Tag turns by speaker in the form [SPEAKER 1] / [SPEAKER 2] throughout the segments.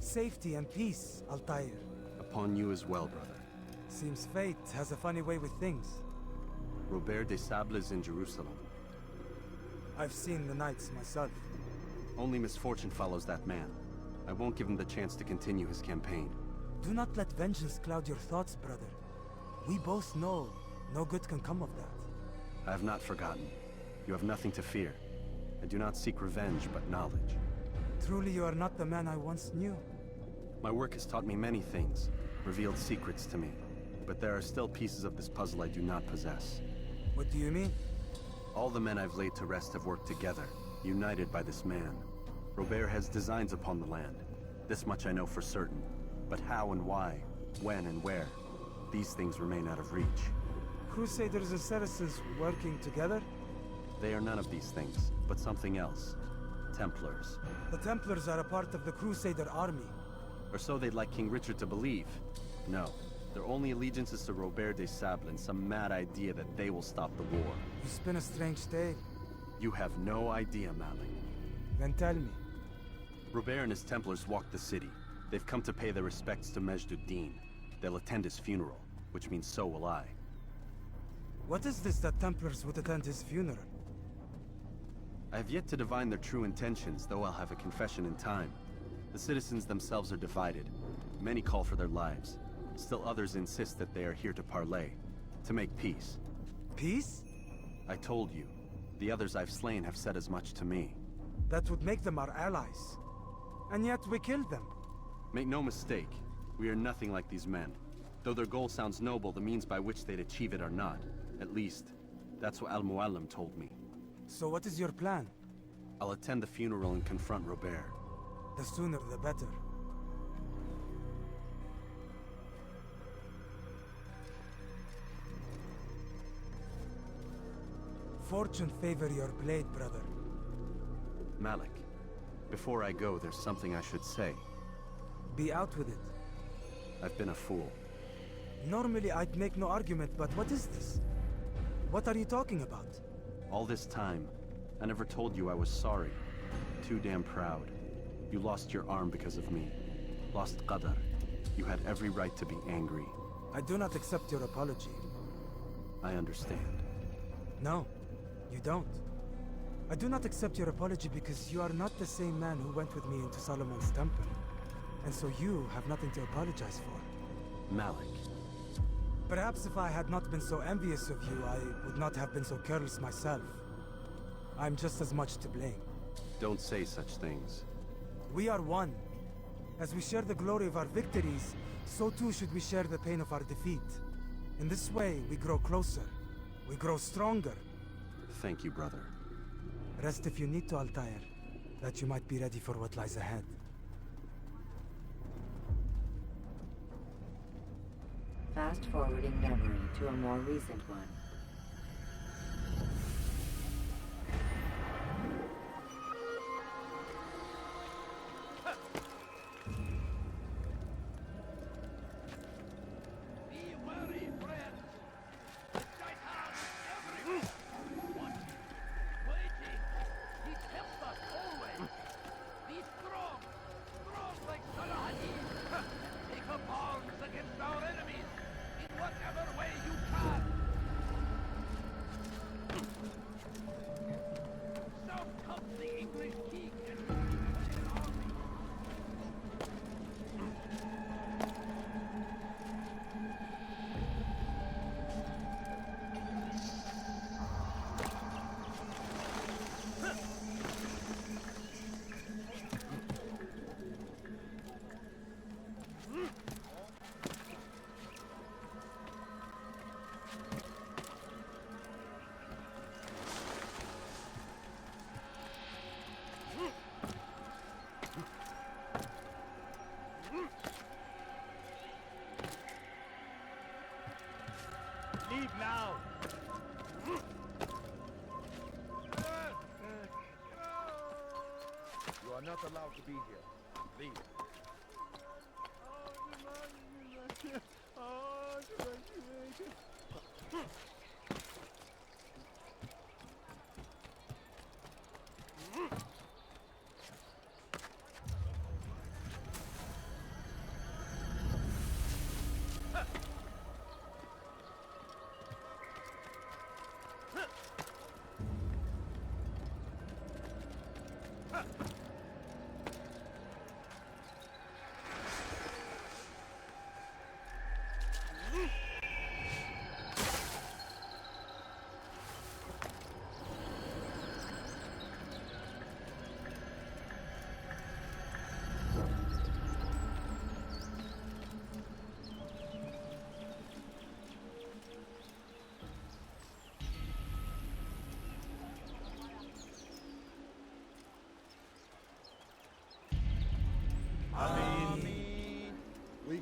[SPEAKER 1] safety and peace, Altaïr.
[SPEAKER 2] Upon you as well, brother.
[SPEAKER 1] Seems fate has a funny way with things.
[SPEAKER 2] Robert des Sables is in Jerusalem.
[SPEAKER 1] I've seen the Knights myself.
[SPEAKER 2] Only misfortune follows that man. I won't give him the chance to continue his campaign.
[SPEAKER 1] Do not let vengeance cloud your thoughts, brother. We both know no good can come of that.
[SPEAKER 2] I have not forgotten. You have nothing to fear. I do not seek revenge, but knowledge.
[SPEAKER 1] Truly you are not the man I once knew.
[SPEAKER 2] My work has taught me many things, revealed secrets to me. But there are still pieces of this puzzle I do not possess.
[SPEAKER 1] What do you mean?
[SPEAKER 2] All the men I've laid to rest have worked together, united by this man. Robert has designs upon the land. This much I know for certain. But how and why, when and where, these things remain out of reach.
[SPEAKER 1] Crusaders and Saracens working together?
[SPEAKER 2] They are none of these things, but something else. Templars.
[SPEAKER 1] The Templars are a part of the Crusader army.
[SPEAKER 2] Or so they'd like King Richard to believe. No, their only allegiance is to Robert des Sables and some mad idea that they will stop the war.
[SPEAKER 1] You spin a strange tale.
[SPEAKER 2] You have no idea, Malik.
[SPEAKER 1] Then tell me.
[SPEAKER 2] Robert and his Templars walked the city. They've come to pay their respects to Majd-ud-Din. They'll attend his funeral, which means so will I.
[SPEAKER 1] What is this that Templars would attend his funeral?
[SPEAKER 2] I have yet to divine their true intentions, though I'll have a confession in time. The citizens themselves are divided. Many call for their lives. Still others insist that they are here to parley, to make peace.
[SPEAKER 1] Peace?
[SPEAKER 2] I told you. The others I've slain have said as much to me.
[SPEAKER 1] That would make them our allies. And yet we killed them.
[SPEAKER 2] Make no mistake, we are nothing like these men. Though their goal sounds noble, the means by which they'd achieve it are not. At least, that's what Al-Muallim told me.
[SPEAKER 1] So what is your plan?
[SPEAKER 2] I'll attend the funeral and confront Robert.
[SPEAKER 1] The sooner the better. Fortune favor your blade, brother.
[SPEAKER 2] Malik, before I go, there's something I should say.
[SPEAKER 1] Be out with it.
[SPEAKER 2] I've been a fool.
[SPEAKER 1] Normally I'd make no argument, but what is this? What are you talking about?
[SPEAKER 2] All this time, I never told you I was sorry. Too damn proud. You lost your arm because of me. Lost Qadar. You had every right to be angry.
[SPEAKER 1] I do not accept your apology.
[SPEAKER 2] I understand.
[SPEAKER 1] No, you don't. I do not accept your apology because you are not the same man who went with me into Solomon's temple. And so you have nothing to apologize for.
[SPEAKER 2] Malik.
[SPEAKER 1] Perhaps if I had not been so envious of you, I would not have been so careless myself. I'm just as much to blame.
[SPEAKER 2] Don't say such things.
[SPEAKER 1] We are one. As we share the glory of our victories, so too should we share the pain of our defeat. In this way, we grow closer. We grow stronger.
[SPEAKER 2] Thank you, brother.
[SPEAKER 1] Rest if you need to, Altaïr, that you might be ready for what lies ahead.
[SPEAKER 3] Fast-forwarding memory to a more recent one.
[SPEAKER 4] Leave now! You are not allowed to be here. Leave.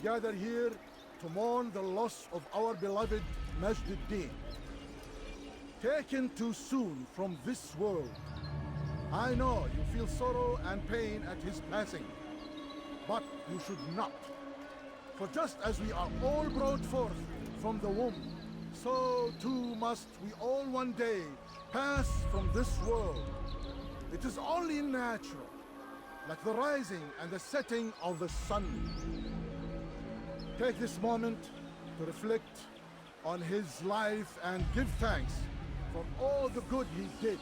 [SPEAKER 5] gather here to mourn the loss of our beloved Majd-ud-Din. Taken too soon from this world. I know you feel sorrow and pain at his passing, but you should not. For just as we are all brought forth from the womb, so too must we all one day pass from this world. It is only natural, like the rising and the setting of the sun. Take this moment to reflect on his life and give thanks for all the good he did.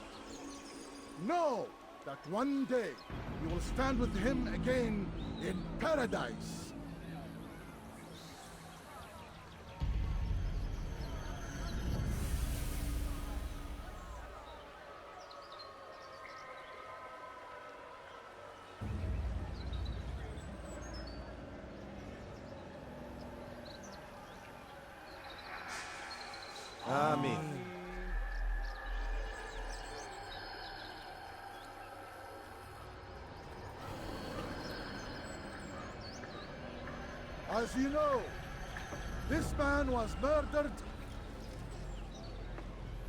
[SPEAKER 5] Know that one day you will stand with him again in paradise.
[SPEAKER 6] Amen.
[SPEAKER 5] As you know, this man was murdered.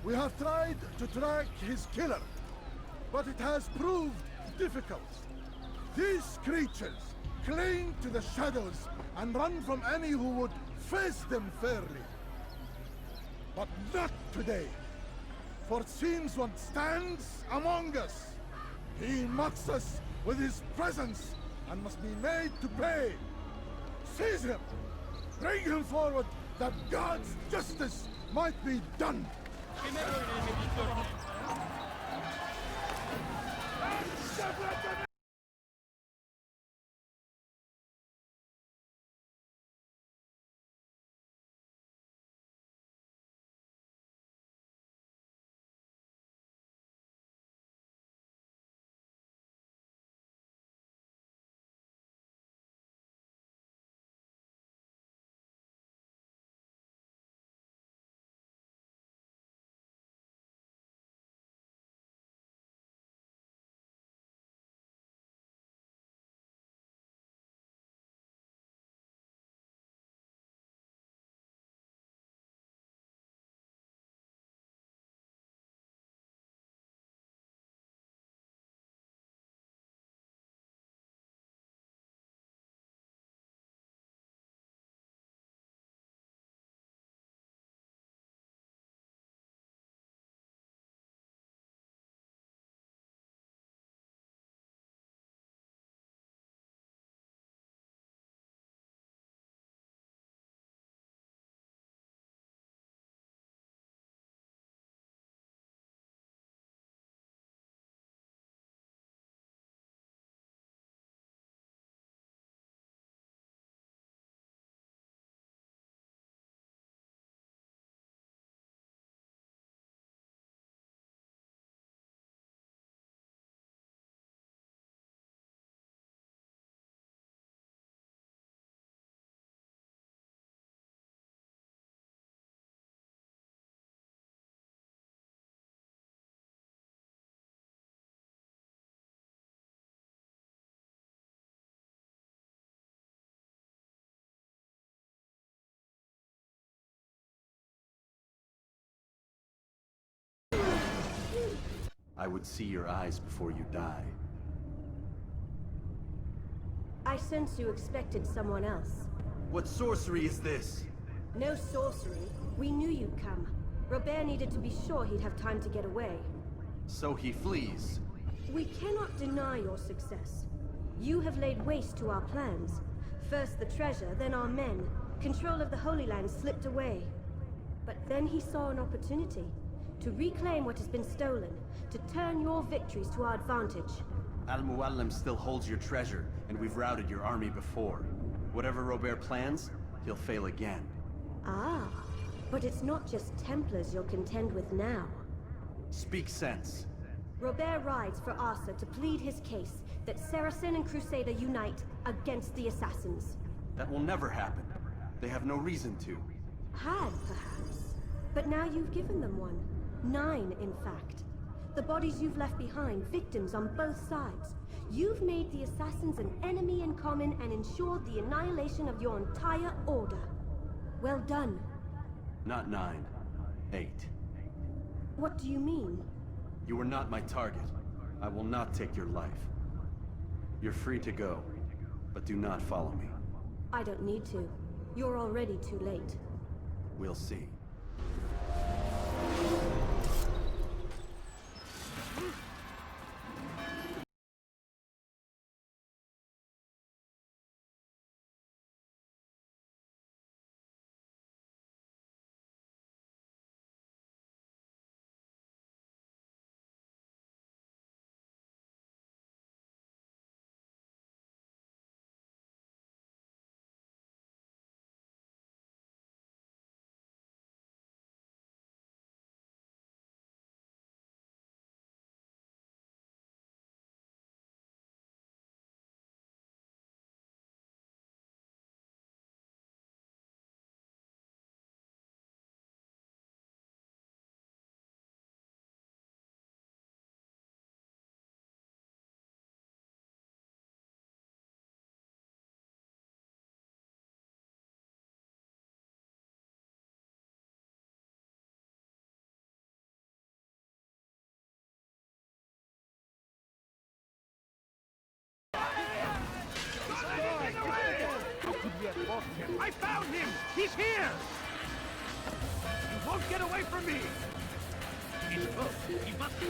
[SPEAKER 5] We have tried to track his killer, but it has proved difficult. These creatures cling to the shadows and run from any who would face them fairly. But not today, for it seems one stands among us. He mocks us with his presence and must be made to pay. Seize him! Bring him forward that God's justice might be done!
[SPEAKER 2] I would see your eyes before you die.
[SPEAKER 7] I sense you expected someone else.
[SPEAKER 2] What sorcery is this?
[SPEAKER 7] No sorcery. We knew you'd come. Robert needed to be sure he'd have time to get away.
[SPEAKER 2] So he flees.
[SPEAKER 7] We cannot deny your success. You have laid waste to our plans. First the treasure, then our men. Control of the Holy Land slipped away. But then he saw an opportunity to reclaim what has been stolen, to turn your victories to our advantage.
[SPEAKER 2] Al-Muallim still holds your treasure, and we've routed your army before. Whatever Robert plans, he'll fail again.
[SPEAKER 7] Ah, but it's not just Templars you'll contend with now.
[SPEAKER 2] Speak sense.
[SPEAKER 7] Robert rides for Asa to plead his case that Saracen and Crusader unite against the Assassins.
[SPEAKER 2] That will never happen. They have no reason to.
[SPEAKER 7] Had, perhaps. But now you've given them one. 9, in fact. The bodies you've left behind, victims on both sides. You've made the assassins an enemy in common and ensured the annihilation of your entire order. Well done.
[SPEAKER 2] Not 9. 8.
[SPEAKER 7] What do you mean?
[SPEAKER 2] You were not my target. I will not take your life. You're free to go, but do not follow me.
[SPEAKER 7] I don't need to. You're already too late.
[SPEAKER 2] We'll see.
[SPEAKER 4] I found him! He's here! You won't get away from me! He's close. He must be.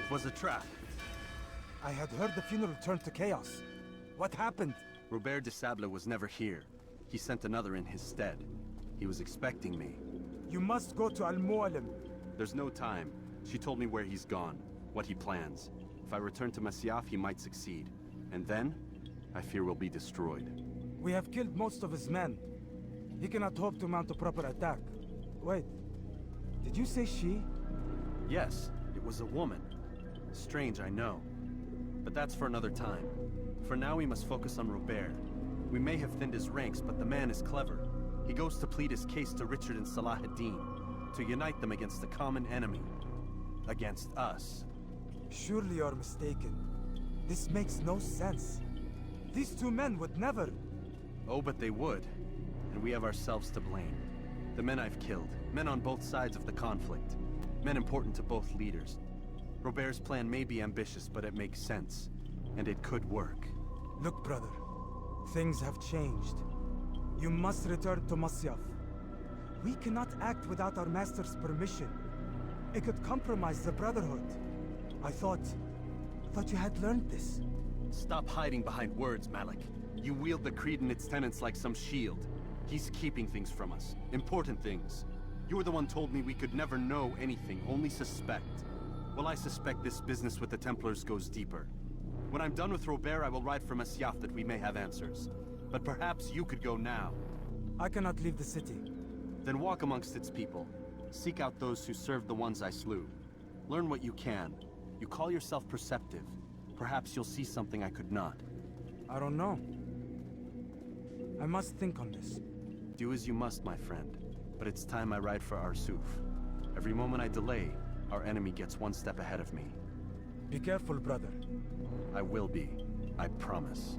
[SPEAKER 2] It was a trap.
[SPEAKER 1] I had heard the funeral turned to chaos. What happened?
[SPEAKER 2] Robert de Sable was never here. He sent another in his stead. He was expecting me.
[SPEAKER 1] You must go to Al-Mu'alim.
[SPEAKER 2] There's no time. She told me where he's gone, what he plans. If I return to Masyaf, he might succeed. And then, I fear we'll be destroyed.
[SPEAKER 1] We have killed most of his men. He cannot hope to mount a proper attack. Wait, did you say she?
[SPEAKER 2] Yes, it was a woman. Strange, I know. But that's for another time. For now, we must focus on Robert. We may have thinned his ranks, but the man is clever. He goes to plead his case to Richard and Salah ad-Din, to unite them against the common enemy. Against us.
[SPEAKER 1] Surely you're mistaken. This makes no sense. These two men would never...
[SPEAKER 2] Oh, but they would. And we have ourselves to blame. The men I've killed, men on both sides of the conflict. Men important to both leaders. Robert's plan may be ambitious, but it makes sense. And it could work.
[SPEAKER 1] Look, brother. Things have changed. You must return to Masyaf. We cannot act without our master's permission. It could compromise the Brotherhood. I thought you had learned this.
[SPEAKER 2] Stop hiding behind words, Malik. You wield the creed and its tenets like some shield. He's keeping things from us. Important things. You were the one told me we could never know anything, only suspect. Well, I suspect this business with the Templars goes deeper. When I'm done with Robert, I will ride for Masyaf that we may have answers. But perhaps you could go now.
[SPEAKER 1] I cannot leave the city.
[SPEAKER 2] Then walk amongst its people. Seek out those who served the ones I slew. Learn what you can. You call yourself perceptive. Perhaps you'll see something I could not.
[SPEAKER 1] I don't know. I must think on this.
[SPEAKER 2] Do as you must, my friend. But it's time I ride for Arsuf. Every moment I delay, our enemy gets one step ahead of me.
[SPEAKER 1] Be careful, brother.
[SPEAKER 2] I will be. I promise.